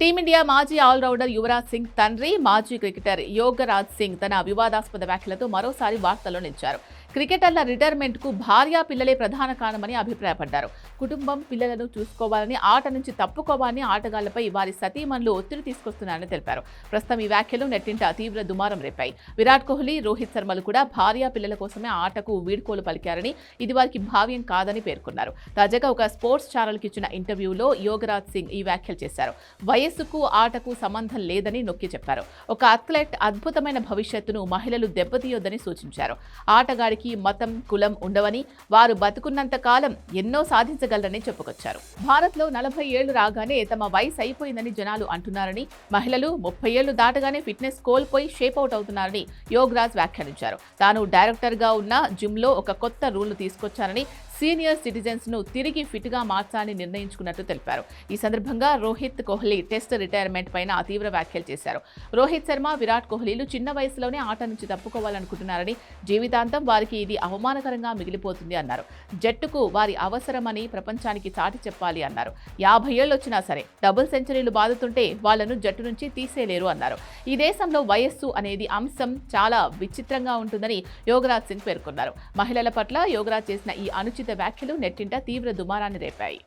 Team India మాజీ allrounder Yuvraj Singh తండ్రి మాజీ క్రికెటర్ యోగరాజ్ సింగ్ తన వివాదాస్పద వ్యాఖ్యలతో మరోసారి వార్తల్లో నిలిచారు. క్రికెటర్ల రిటైర్మెంట్కు భార్య పిల్లలే ప్రధాన కారణమని అభిప్రాయపడ్డారు. కుటుంబం పిల్లలను చూసుకోవాలని, ఆట నుంచి తప్పుకోవాలని ఆటగాళ్లపై వారి సతీమణులు ఒత్తిడి తీసుకొస్తున్నారని తెలిపారు. ప్రస్తుతం ఈ వ్యాఖ్యలు నెట్టింట తీవ్ర దుమారం రేపాయి. విరాట్ కోహ్లీ, రోహిత్ శర్మలు కూడా భార్య పిల్లల కోసమే ఆటకు వీడ్కోలు పలికారని, ఇది వారికి భావ్యం కాదని పేర్కొన్నారు. తాజాగా ఒక స్పోర్ట్స్ ఛానల్కి ఇచ్చిన ఇంటర్వ్యూలో యోగరాజ్ సింగ్ ఈ వ్యాఖ్యలు చేశారు. వయస్సుకు ఆటకు సంబంధం లేదని నొక్కి చెప్పారు. ఒక అథ్లెట్ అద్భుతమైన భవిష్యత్తును మహిళలు దెబ్బతీయొద్దని సూచించారు. ఆటగాడికి మతం, కులం ఉండవని, వారు బతుకున్నంత కాలం ఎన్నో సాధించగలరని చెప్పుకొచ్చారు. భారత్లో 40 ఏళ్లు రాగానే తమ వయసు అయిపోయిందని జనాలు అంటున్నారని, మహిళలు 30 ఏళ్లు దాటగానే ఫిట్నెస్ కోల్పోయి షేప్ అవుట్ అవుతున్నారని యోగరాజ్ వ్యాఖ్యానించారు. తాను డైరెక్టర్గా ఉన్న జిమ్లో ఒక కొత్త రూల్ను తీసుకొచ్చారని, సీనియర్ సిటిజన్స్ ను తిరిగి ఫిట్ గా మార్చాలని నిర్ణయించుకున్నట్టు తెలిపారు. ఈ సందర్భంగా రోహిత్ కోహ్లీ టెస్ట్ రిటైర్మెంట్ పైన తీవ్ర వ్యాఖ్యలు చేశారు. రోహిత్ శర్మ, విరాట్ కోహ్లీలు చిన్న వయసులోనే ఆట నుంచి తప్పుకోవాలనుకుంటున్నారని, జీవితాంతం వారికి ఇది అవమానకరంగా మిగిలిపోతుంది అన్నారు. జట్టుకు వారి అవసరమని ప్రపంచానికి చాటి చెప్పాలి అన్నారు. 50 ఏళ్ళు వచ్చినా సరే డబుల్ సెంచరీలు బాదుతుంటే వాళ్లను జట్టు నుంచి తీసేలేరు అన్నారు. ఈ దేశంలో వయస్సు అనేది అంశం చాలా విచిత్రంగా ఉంటుందని యోగరాజ్ సింగ్ పేర్కొన్నారు. మహిళల పట్ల యోగరాజ్ చేసిన ఈ అనుచిత వ్యాఖ్యలు నెట్టింట తీవ్ర దుమారాన్ని రేపాయి.